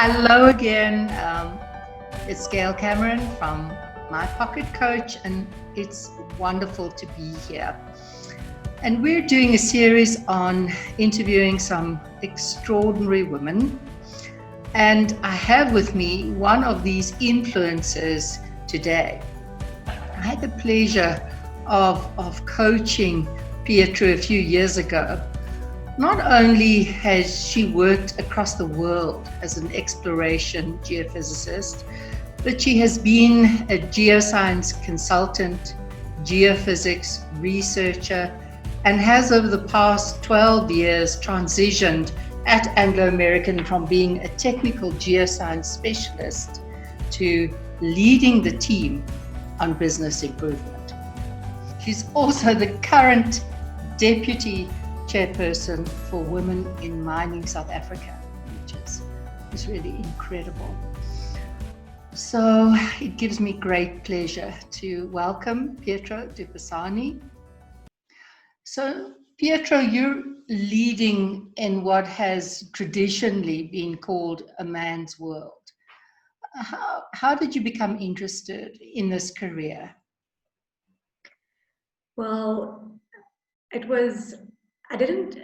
Hello again. It's Gail Cameron from My Pocket Coach, and it's wonderful to be here. And we're doing a series on interviewing some extraordinary women. And I have with me one of these influencers today. I had the pleasure of coaching Petro a few years ago. Not only has she worked across the world as an exploration geophysicist, but she has been a geoscience consultant, geophysics researcher, and has over the past 12 years transitioned at Anglo American from being a technical geoscience specialist to leading the team on business improvement. She's also the current deputy chairperson for Women in Mining South Africa, which is really incredible. So it gives me great pleasure to welcome Petro du Pisani. So Petro, you're leading in what has traditionally been called a man's world. How did you become interested in this career? Well, I didn't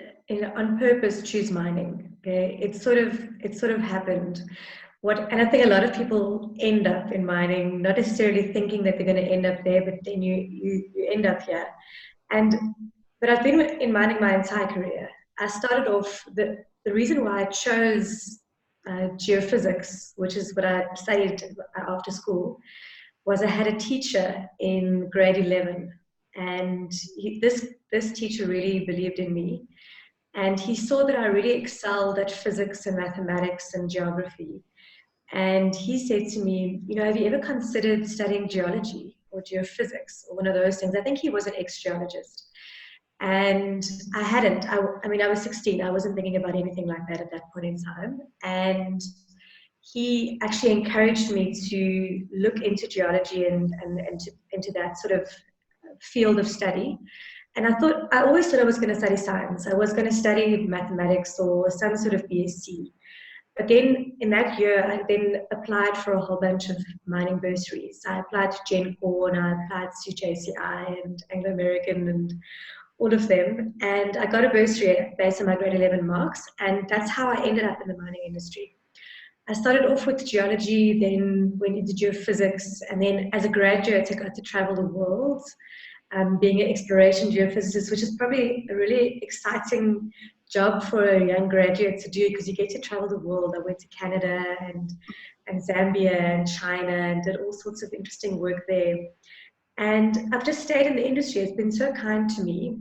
on purpose choose mining. Okay, it sort of happened. And I think a lot of people end up in mining, not necessarily thinking that they're going to end up there, but then you end up here. But I've been in mining my entire career. I started off the reason why I chose geophysics, which is what I studied after school, was I had a teacher in grade 11. And this teacher really believed in me, and he saw that I really excelled at physics and mathematics and geography. And he said to me, have you ever considered studying geology or geophysics or one of those things? I think he was an ex-geologist. And I hadn't. I was 16. I wasn't thinking about anything like that at that point in time. And he actually encouraged me to look into geology and into that sort of field of study. And I always thought I was going to study science. I was going to study mathematics or some sort of BSc. But then in that year, I then applied for a whole bunch of mining bursaries. I applied to GenCore, and I applied to JCI and Anglo American and all of them. And I got a bursary based on my grade 11 marks. And that's how I ended up in the mining industry. I started off with geology, then went into geophysics, and then as a graduate, I got to travel the world, being an exploration geophysicist, which is probably a really exciting job for a young graduate to do because you get to travel the world. I went to Canada and Zambia and China and did all sorts of interesting work there. And I've just stayed in the industry. It's been so kind to me.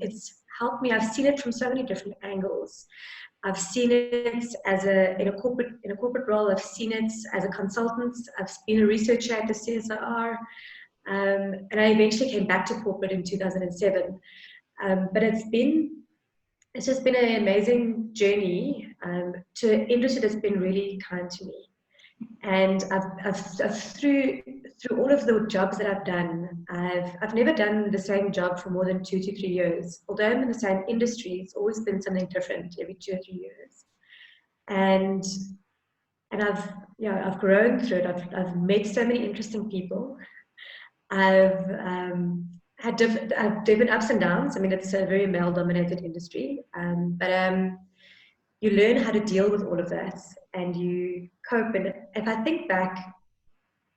It's helped me. I've seen it from so many different angles. I've seen it in a corporate role. I've seen it as a consultant. I've been a researcher at the CSIR. And I eventually came back to corporate in 2007. But it's just been an amazing journey to an industry that's been really kind to me. And I've through all of the jobs that I've done, I've never done the same job for more than 2 to 3 years. Although I'm in the same industry, it's always been something different every 2 or 3 years. And I've grown through it. I've met so many interesting people. I've had different ups and downs. I mean, it's a very male-dominated industry, but you learn how to deal with all of that, and you cope. And if I think back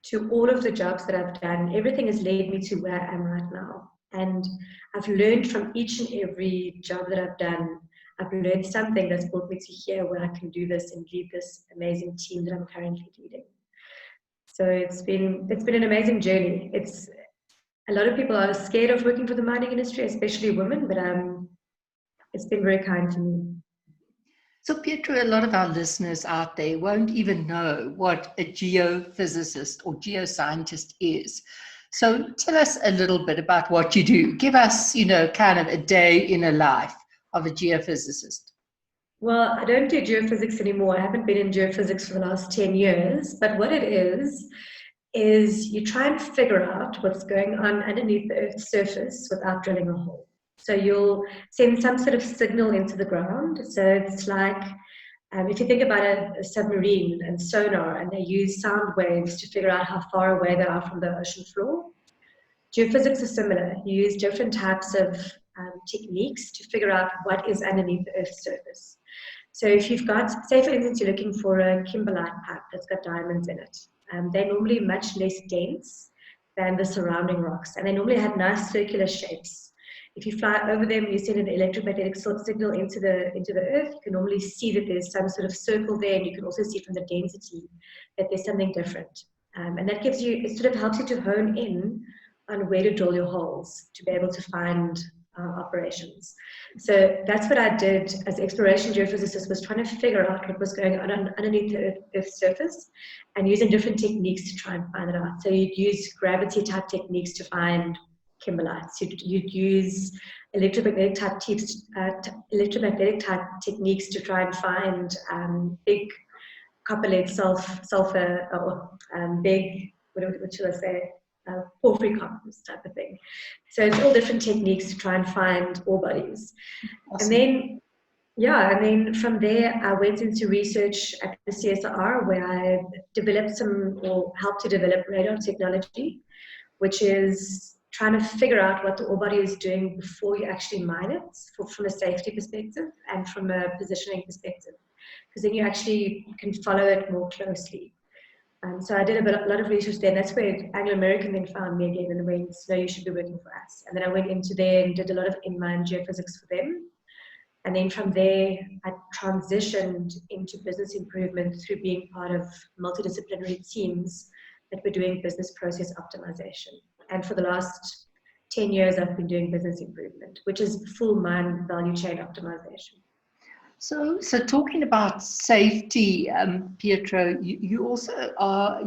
to all of the jobs that I've done, everything has led me to where I am right now. And I've learned from each and every job that I've done. I've learned something that's brought me to here where I can do this and lead this amazing team that I'm currently leading. So it's been an amazing journey. A lot of people are scared of working for the mining industry, especially women, but it's been very kind to me. So Petro, a lot of our listeners out there won't even know what a geophysicist or geoscientist is. So tell us a little bit about what you do. Give us, kind of a day in a life of a geophysicist. Well, I don't do geophysics anymore. I haven't been in geophysics for the last 10 years. But what it is you try and figure out what's going on underneath the Earth's surface without drilling a hole. So you'll send some sort of signal into the ground. So it's like If you think about a submarine and sonar, and they use sound waves to figure out how far away they are from the ocean floor, geophysics is similar. You use different types of techniques to figure out what is underneath the Earth's surface. So if you've got, say for instance, you're looking for a kimberlite pipe that's got diamonds in it, they're normally much less dense than the surrounding rocks, and they normally have nice circular shapes. If you fly over them, you send an electromagnetic signal into the Earth, you can normally see that there's some sort of circle there, and you can also see from the density that there's something different. And that gives you, it sort of helps you to hone in on where to drill your holes to be able to find operations. So that's what I did as exploration geophysicist, was trying to figure out what was going on underneath the Earth's surface and using different techniques to try and find it out. So you'd use gravity type techniques to find kimberlites. You'd use electromagnetic type techniques to try and find big copper lead sulfur or big, what should I say, porphyry compounds type of thing. So it's all different techniques to try and find ore bodies. Awesome. And then from there I went into research at the CSIR, where I developed helped to develop radar technology, which is trying to figure out what the ore body is doing before you actually mine it, from a safety perspective and from a positioning perspective, because then you actually can follow it more closely. So I did a lot of research there, and that's where Anglo American then found me again and went, no, you should be working for us. And then I went into there and did a lot of in-mine geophysics for them. And then from there, I transitioned into business improvement through being part of multidisciplinary teams that were doing business process optimization. And for the last 10 years, I've been doing business improvement, which is full mine value chain optimization. So talking about safety, Pietro, you also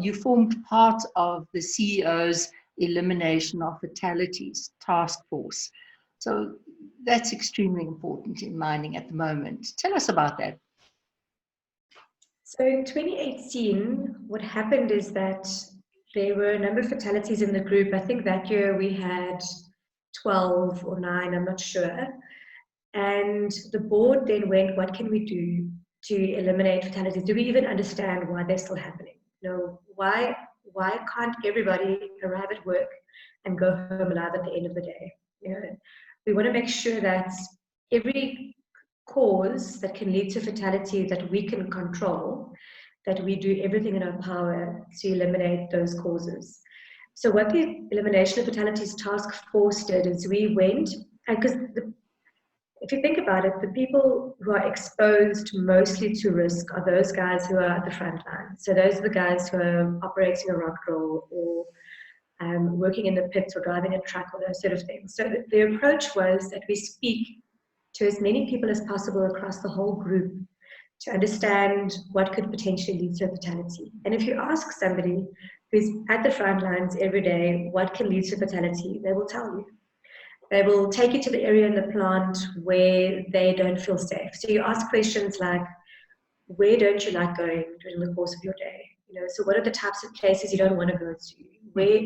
you formed part of the CEO's Elimination of Fatalities task force. So that's extremely important in mining at the moment. Tell us about that. So in 2018, what happened is that there were a number of fatalities in the group. I think that year we had 12 or 9, I'm not sure. And the board then went, what can we do to eliminate fatalities? Do we even understand why they're still happening? You know, why can't everybody arrive at work and go home alive at the end of the day? You know, we want to make sure that every cause that can lead to fatality that we can control, that we do everything in our power to eliminate those causes. So what the Elimination of Fatalities Task Force did is we went, because if you think about it, the people who are exposed mostly to risk are those guys who are at the front line. So those are the guys who are operating a rock drill or working in the pits or driving a truck or those sort of things. So the approach was that we speak to as many people as possible across the whole group to understand what could potentially lead to a fatality. And if you ask somebody who's at the front lines every day what can lead to fatality, they will tell you. They will take you to the area in the plant where they don't feel safe. So you ask questions like, where don't you like going during the course of your day? You know, so what are the types of places you don't want to go to? Where,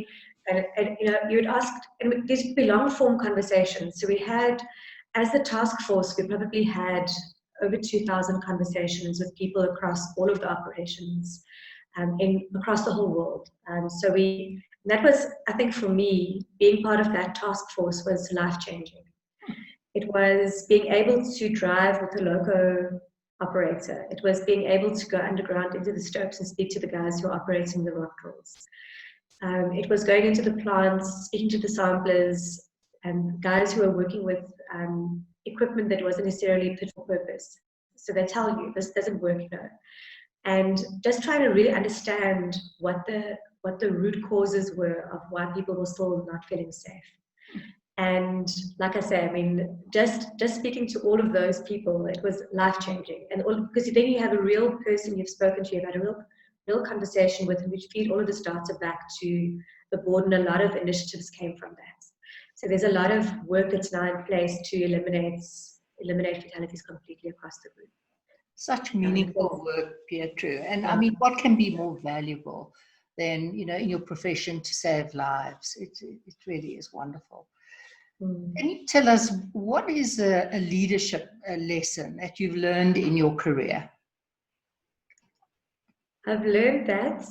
and you know, you would ask, and these would be long form conversations. So we had, as the task force, we probably had over 2,000 conversations with people across all of the operations across the whole world. So that was, I think for me, being part of that task force was life-changing. It was being able to drive with a loco operator. It was being able to go underground into the stopes and speak to the guys who are operating the rock drills. It was going into the plants, speaking to the samplers, and guys who are working with equipment that wasn't necessarily fit for purpose. So they tell you, this doesn't work, no. And just trying to really understand what the root causes were of why people were still not feeling safe. And like I say, I mean, just speaking to all of those people, it was life-changing. And because then you have a real person you've spoken to, you've had a real conversation with, and which feed all of this data back to the board, and a lot of initiatives came from that. So there's a lot of work that's now in place to eliminate fatalities completely across the group. Such meaningful work, Pietro. And I mean, what can be more valuable than, you know, in your profession to save lives? It really is wonderful. Can you tell us, what is a leadership lesson that you've learned in your career? I've learned that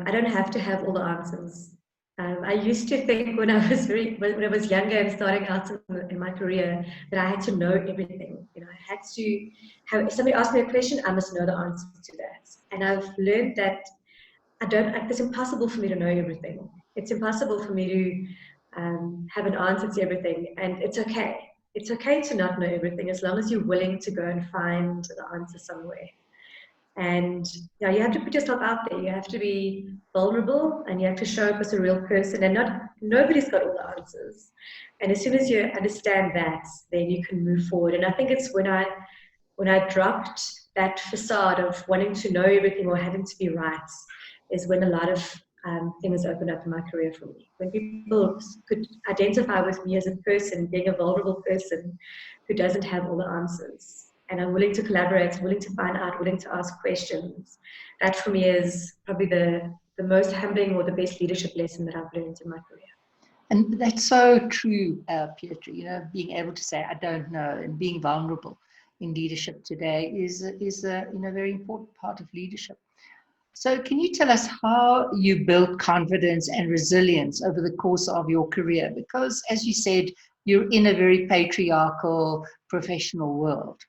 I don't have to have all the answers. I used to think when I was when I was younger and starting out in my career that I had to know everything. You know, I had to have. If somebody asked me a question, I must know the answer to that. And I've learned that I don't. It's impossible for me to know everything. It's impossible for me to have an answer to everything, and it's okay. It's okay to not know everything as long as you're willing to go and find the answer somewhere. And yeah, you have to put yourself out there. You have to be vulnerable, and you have to show up as a real person. And not nobody's got all the answers. And as soon as you understand that, then you can move forward. And I think it's when I dropped that facade of wanting to know everything or having to be right, is when a lot of things opened up in my career for me. When people could identify with me as a person, being a vulnerable person who doesn't have all the answers. And I'm willing to collaborate, willing to find out, willing to ask questions. That for me is probably the most humbling or the best leadership lesson that I've learned in my career. And that's so true, Petro. You know, being able to say, I don't know, and being vulnerable in leadership today is a very important part of leadership. So can you tell us how you built confidence and resilience over the course of your career? Because as you said, you're in a very patriarchal professional world.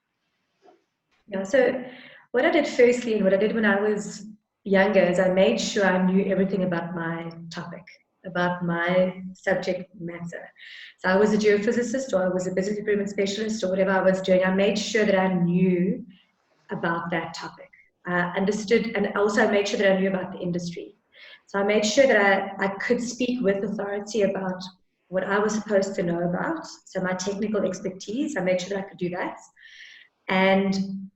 Yeah, so what I did firstly and what I did when I was younger is I made sure I knew everything about my topic, about my subject matter. So I was a geophysicist or I was a business improvement specialist or whatever I was doing. I made sure that I knew about that topic. Understood, and also made sure that I knew about the industry. So I made sure that I could speak with authority about what I was supposed to know about. So my technical expertise, I made sure that I could do that. And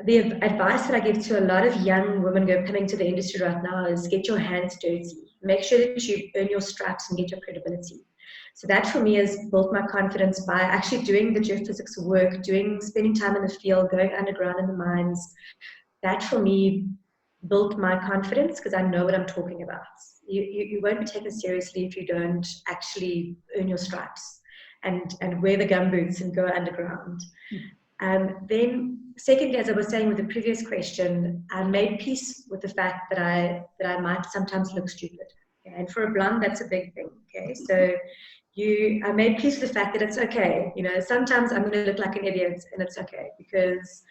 the advice that I give to a lot of young women coming to the industry right now is get your hands dirty. Make sure that you earn your stripes and get your credibility. So that for me has built my confidence by actually doing the geophysics work, spending time in the field, going underground in the mines. That for me built my confidence because I know what I'm talking about. You won't be taken seriously if you don't actually earn your stripes and wear the gumboots and go underground. Then secondly, as I was saying with the previous question, I made peace with the fact that I might sometimes look stupid. Okay? And for a blonde, that's a big thing. Okay, so I made peace with the fact that it's okay. You know, sometimes I'm going to look like an idiot, and it's okay because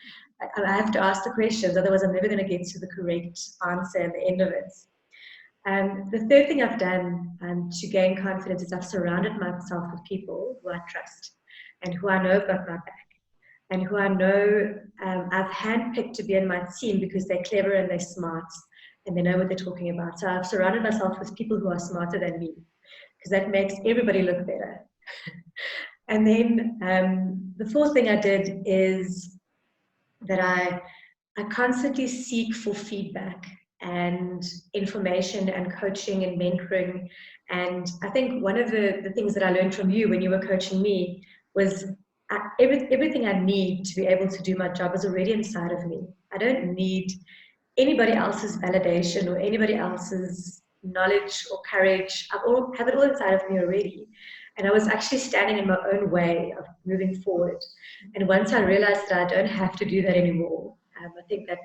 I have to ask the questions. Otherwise, I'm never going to get to the correct answer at the end of it. The third thing I've done to gain confidence is I've surrounded myself with people who I trust and who I know have got my back. And who I know I've handpicked to be in my team because they're clever and they're smart and they know what they're talking about. So I've surrounded myself with people who are smarter than me because that makes everybody look better. And then the fourth thing I did is that I constantly seek for feedback and information and coaching and mentoring. And I think one of the things that I learned from you when you were coaching me was everything I need to be able to do my job is already inside of me. I don't need anybody else's validation or anybody else's knowledge or courage. Have it all inside of me already. And I was actually standing in my own way of moving forward. And once I realized that I don't have to do that anymore, I think that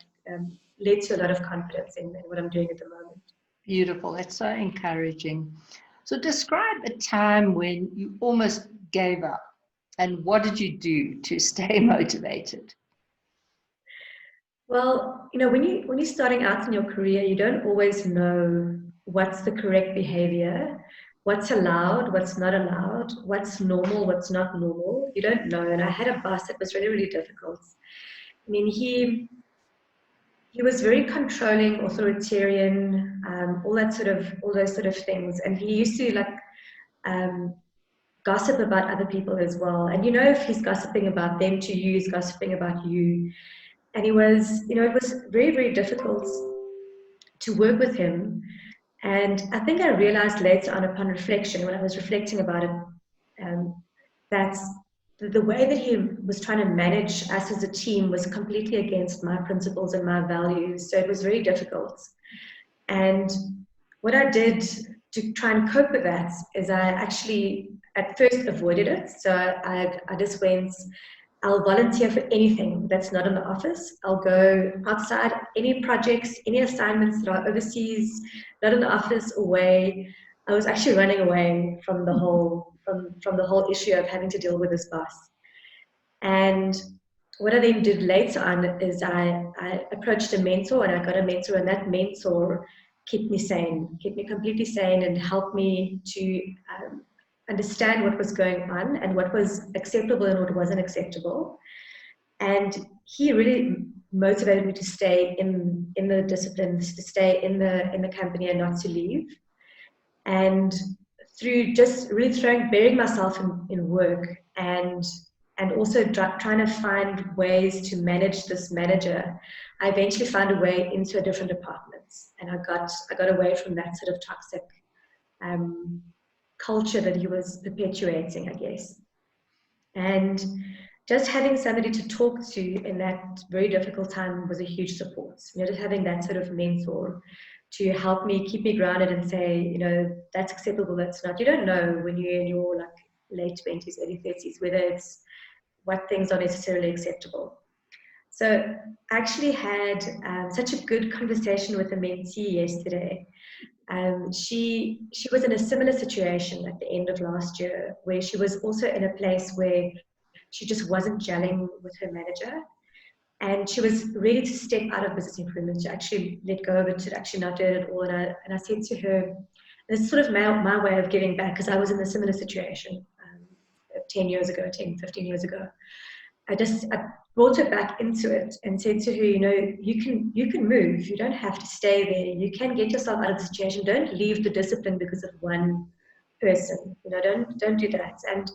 led to a lot of confidence in what I'm doing at the moment. Beautiful. That's so encouraging. So describe a time when you almost gave up. And what did you do to stay motivated? Well, you know, when you're starting out in your career, you don't always know what's the correct behavior, what's allowed, what's not allowed, what's normal, what's not normal. You don't know. And I had a boss that was really, really difficult. I mean, he was very controlling, authoritarian, all those sort of things. And he used to gossip about other people as well. And you know, if he's gossiping about them to you, he's gossiping about you. And it was very, very difficult to work with him. And I think I realized later on upon reflection, when I was reflecting about it, that the way that he was trying to manage us as a team was completely against my principles and my values. So it was very difficult. And what I did to try and cope with that is I actually at first avoided it. So I just went I'll volunteer for anything that's not in the office. I'll go outside, any projects, any assignments that are overseas, not in the office, away. I was actually running away from the whole from the whole issue of having to deal with this boss. And what I then did later on is I approached a mentor, and I got a mentor, and that mentor kept me sane, kept me completely sane, and helped me to understand what was going on and what was acceptable and what wasn't acceptable. And he really motivated me to stay in the disciplines, to stay in the company and not to leave. And through just really burying myself in work and also trying to find ways to manage this manager, I eventually found a way into a different department, and I got away from that sort of toxic culture that he was perpetuating, I guess. And just having somebody to talk to in that very difficult time was a huge support. Just having that sort of mentor to help me, keep me grounded and say, that's acceptable, that's not. You don't know when you're in your like late 20s, early 30s, whether it's what things are necessarily acceptable. So I actually had such a good conversation with a mentee yesterday. She was in a similar situation at the end of last year, where she was also in a place where she just wasn't gelling with her manager, and she was ready to step out of business improvement, to actually let go of it, to actually not do it at all. And I said to her, and it's sort of my way of giving back, because I was in a similar situation 10 years ago, 10, 15 years ago. I brought her back into it and said to her, you can move. You don't have to stay there. You can get yourself out of the situation. Don't leave the discipline because of one person. Don't do that. And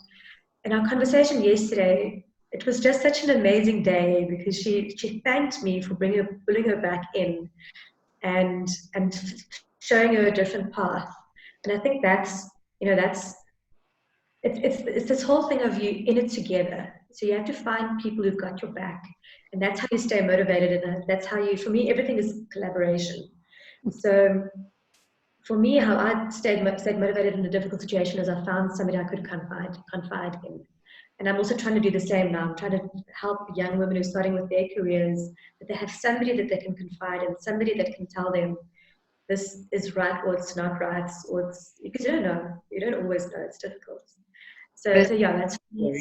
in our conversation yesterday, it was just such an amazing day, because she thanked me for pulling her back in and showing her a different path. And I think that's it's this whole thing of you in it together. So you have to find people who've got your back, and that's how you stay motivated. And that's how for me, everything is collaboration. So for me, how I stayed motivated in a difficult situation is I found somebody I could confide in. And I'm also trying to do the same now. I'm trying to help young women who are starting with their careers, that they have somebody that they can confide in, somebody that can tell them this is right or it's not right, or it's, because you don't know. You don't always know. It's difficult. So yeah, that's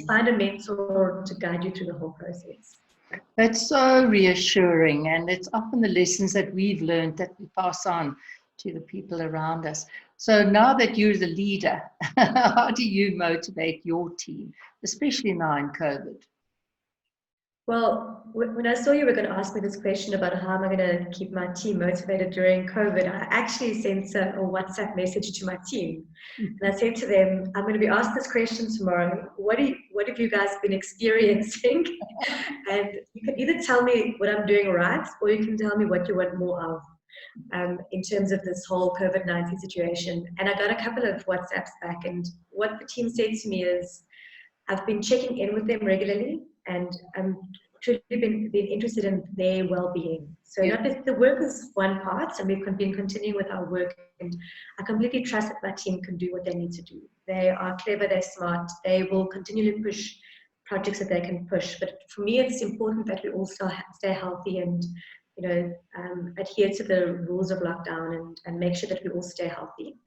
find a mentor to guide you through the whole process. That's so reassuring, and it's often the lessons that we've learned that we pass on to the people around us. So now that you're the leader, how do you motivate your team, especially now in COVID? Well, when I saw you were going to ask me this question about how am I going to keep my team motivated during COVID, I actually sent a WhatsApp message to my team. And I said to them, I'm going to be asked this question tomorrow. What have you guys been experiencing? And you can either tell me what I'm doing right, or you can tell me what you want more of in terms of this whole COVID-19 situation. And I got a couple of WhatsApps back. And what the team said to me is, I've been checking in with them regularly, and I'm truly been interested in their well-being. So the work is one part, and we've been continuing with our work, and I completely trust that my team can do what they need to do. They are clever, they're smart, they will continually push projects that they can push. But for me, it's important that we all stay healthy and adhere to the rules of lockdown and make sure that we all stay healthy.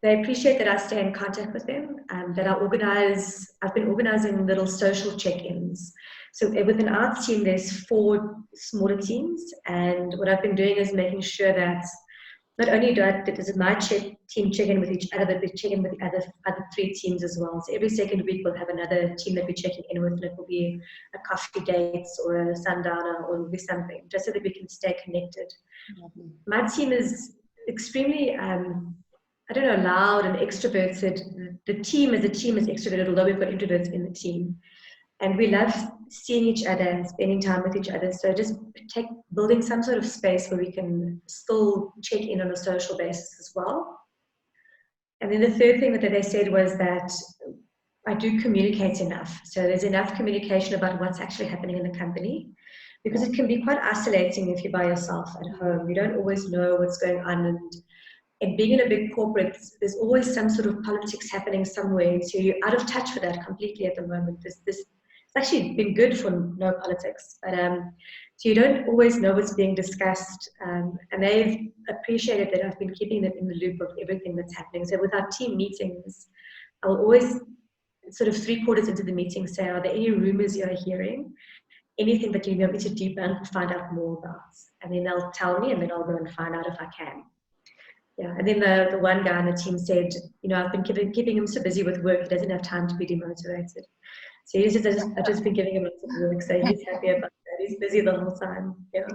They appreciate that I stay in contact with them, that I've been organizing little social check-ins. So within our team, there's 4 smaller teams, and what I've been doing is making sure that not only does my team check in with each other, but we check in with the other 3 teams as well. So every second week we'll have another team that we're checking in with, and it will be a coffee date or a sundowner, or it will be something, just so that we can stay connected. Mm-hmm. My team is extremely loud and extroverted. The team as a team is extroverted, although we've got introverts in the team. And we love seeing each other and spending time with each other. So just building some sort of space where we can still check in on a social basis as well. And then the third thing that they said was that I do communicate enough. So there's enough communication about what's actually happening in the company, because it can be quite isolating if you're by yourself at home. You don't always know what's going on, and being in a big corporate, there's always some sort of politics happening somewhere, so you're out of touch with that completely at the moment. This actually been good for no politics, but so you don't always know what's being discussed, and they've appreciated that I've been keeping them in the loop of everything that's happening. So with our team meetings, I'll always sort of 3/4 into the meeting say, are there any rumors you're hearing? Anything that you want me to debunk, find out more about? And then they'll tell me, and then I'll go and find out if I can. Yeah, and then the one guy on the team said, I've been keeping him so busy with work, he doesn't have time to be demotivated. So I've just been giving him lots of work, so he's happy about that. He's busy the whole time. Yeah.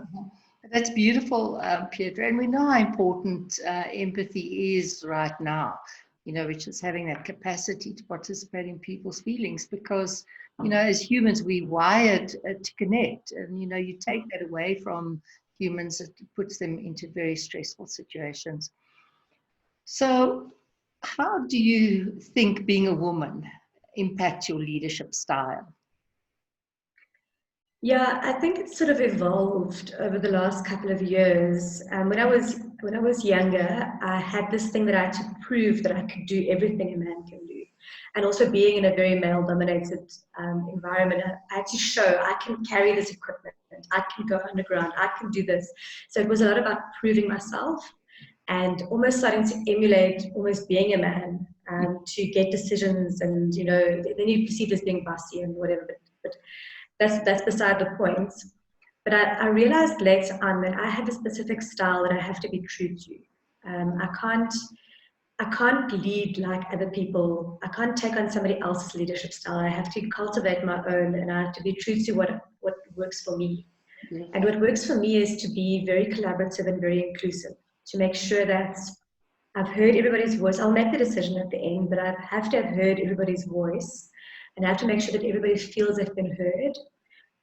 That's beautiful, Pietro. And we know how important empathy is right now, which is having that capacity to participate in people's feelings, because, as humans, we wired to connect. And, you take that away from humans, it puts them into very stressful situations. So how do you think being a woman impacts your leadership style? Yeah, I think it's sort of evolved over the last couple of years. When I was younger, I had this thing that I had to prove that I could do everything a man can do, and also being in a very male-dominated environment, I had to show I can carry this equipment, I can go underground, I can do this. So it was a lot about proving myself and almost starting to emulate almost being a man to get decisions, and then you perceived as being bossy and whatever, but that's beside the point. But I realized later on that I have a specific style that I have to be true to. I can't lead like other people. I can't take on somebody else's leadership style. I have to cultivate my own, and I have to be true to what works for me. Mm-hmm. And what works for me is to be very collaborative and very inclusive, to make sure that I've heard everybody's voice. I'll make the decision at the end, but I have to have heard everybody's voice, and I have to make sure that everybody feels they've been heard,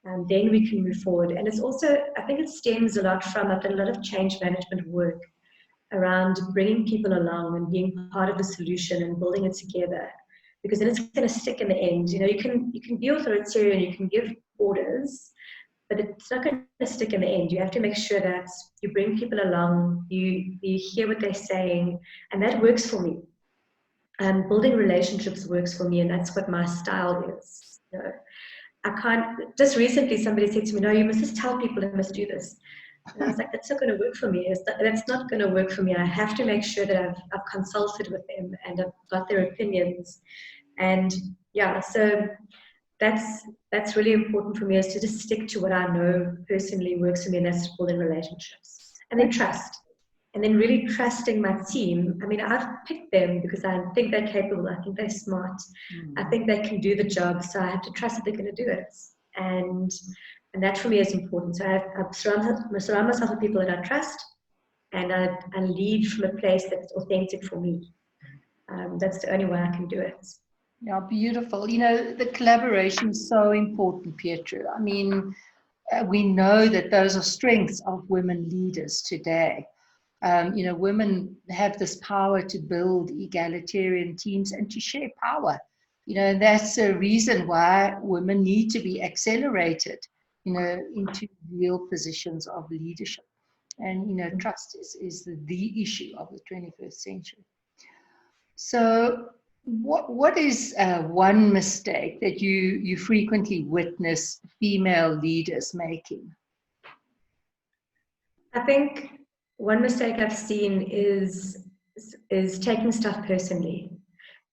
and then we can move forward. And it's also, I think it stems a lot from, I've done a lot of change management work around bringing people along and being part of the solution and building it together, because then it's going to stick in the end. You can be authoritarian, you can give orders, but it's not going to stick in the end. You have to make sure that you bring people along, you hear what they're saying, and that works for me. Building relationships works for me, and that's what my style is. I can't, just recently somebody said to me, no, you must just tell people they must do this. And I was like, that's not going to work for me. That's not going to work for me. I have to make sure that I've consulted with them and I've got their opinions. And yeah, so that's really important for me, is to just stick to what I know personally works for me, and that's building relationships. And then trust. And then really trusting my team. I mean, I've picked them because I think they're capable. I think they're smart. I think they can do the job. So I have to trust that they're going to do it. And that for me is important. So I surround myself with people that I trust, and I lead from a place that's authentic for me. That's the only way I can do it. Yeah, beautiful. The collaboration is so important, Pietro. I mean, we know that those are strengths of women leaders today. Women have this power to build egalitarian teams and to share power. And that's a reason why women need to be accelerated, into real positions of leadership. And, trust is the issue of the 21st century. So what is one mistake that you frequently witness female leaders making? I think one mistake I've seen is taking stuff personally,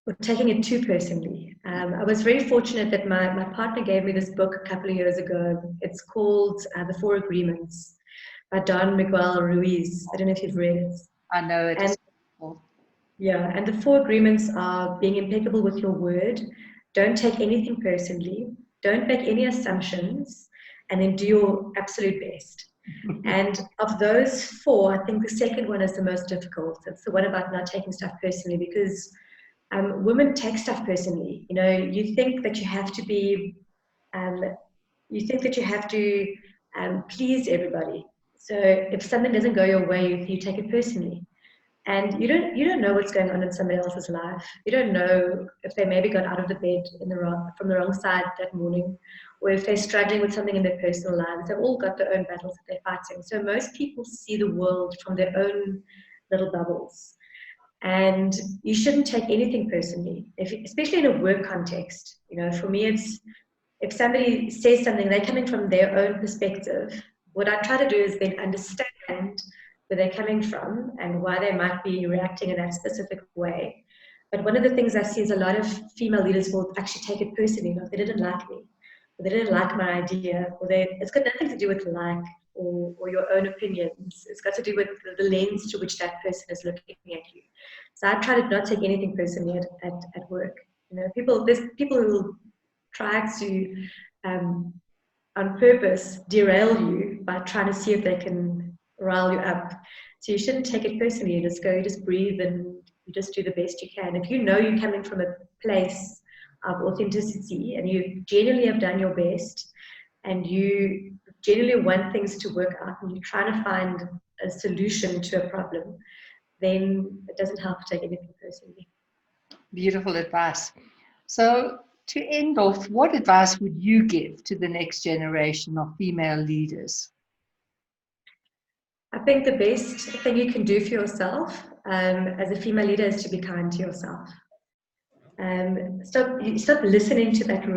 or taking it too personally. I was very fortunate that my partner gave me this book a couple of years ago. It's called The Four Agreements by Don Miguel Ruiz. I don't know if you've read it. I know it. And the four agreements are being impeccable with your word, don't take anything personally, don't make any assumptions, and then do your absolute best. And of those four, I think the second one is the most difficult. It's the one about not taking stuff personally, because women take stuff personally. You think that you have to be, please everybody. So if something doesn't go your way, you take it personally. And you don't know what's going on in somebody else's life. You don't know if they maybe got out of the bed from the wrong side that morning, or if they're struggling with something in their personal lives. They've all got their own battles that they're fighting. So most people see the world from their own little bubbles. And you shouldn't take anything personally, especially in a work context. For me, if somebody says something, they're coming from their own perspective. What I try to do is then understand where they're coming from and why they might be reacting in that specific way. But one of the things I see is a lot of female leaders will actually take it personally. Like, they didn't like me, or they didn't like my idea, or it's got nothing to do with like or your own opinions. It's got to do with the lens to which that person is looking at you. So I try to not take anything personally at work. You know, there's people who will try to on purpose derail you by trying to see if they can rile you up. So you shouldn't take it personally. You just breathe, and you just do the best you can. If you know you're coming from a place of authenticity and you genuinely have done your best and you genuinely want things to work out and you're trying to find a solution to a problem, then it doesn't help to take anything personally. Beautiful advice. So to end off, what advice would you give to the next generation of female leaders? I think the best thing you can do for yourself as a female leader is to be kind to yourself. Stop listening to that.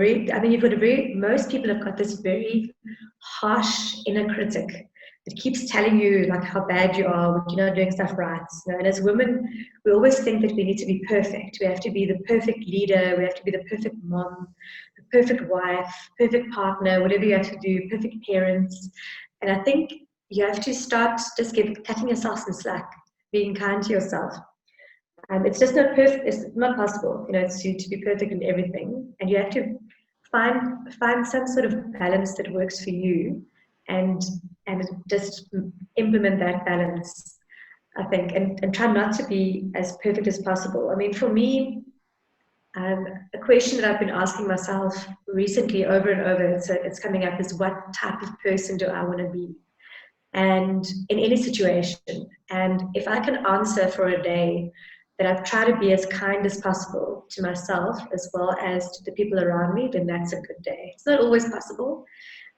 Most people have got this very harsh inner critic that keeps telling you like how bad you are, when you're not doing stuff right. You know? And as women, we always think that we need to be perfect. We have to be the perfect leader. We have to be the perfect mom, the perfect wife, perfect partner, whatever you have to do, perfect parents. And I think you have to start just cutting yourself some slack, being kind to yourself. It's just not perfect. It's not possible, you know, to be perfect in everything. And you have to find some sort of balance that works for you, and just implement that balance, I think, and try not to be as perfect as possible. I mean, for me, a question that I've been asking myself recently over and over, it's coming up, is what type of person do I want to be? And in any situation. And if I can answer for a day that I've tried to be as kind as possible to myself as well as to the people around me, then that's a good day. It's not always possible,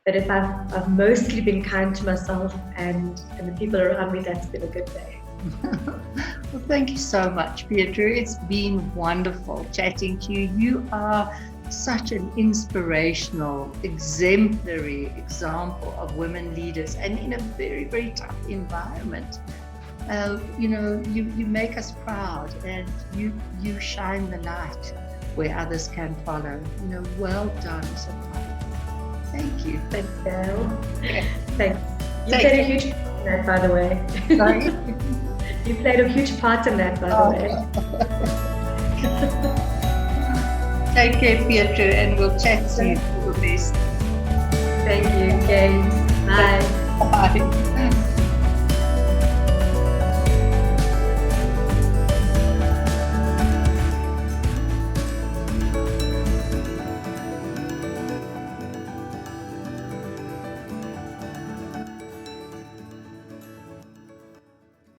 but if I've mostly been kind to myself and the people around me, that's been a good day. Well, thank you so much, Petro. It's been wonderful chatting to you. You are such an inspirational, exemplary example of women leaders, and in a very, very tough environment. You know, you make us proud, and you shine the light where others can follow. You know, well done, Samara. Thank you. Thanks, Gail. Yeah. Thanks. You played a huge part in that, by the way. Sorry? You played a huge part in that, by the way. Take care, Petro, and we'll chat soon. All the best. Thank you, Gail. Bye. Bye.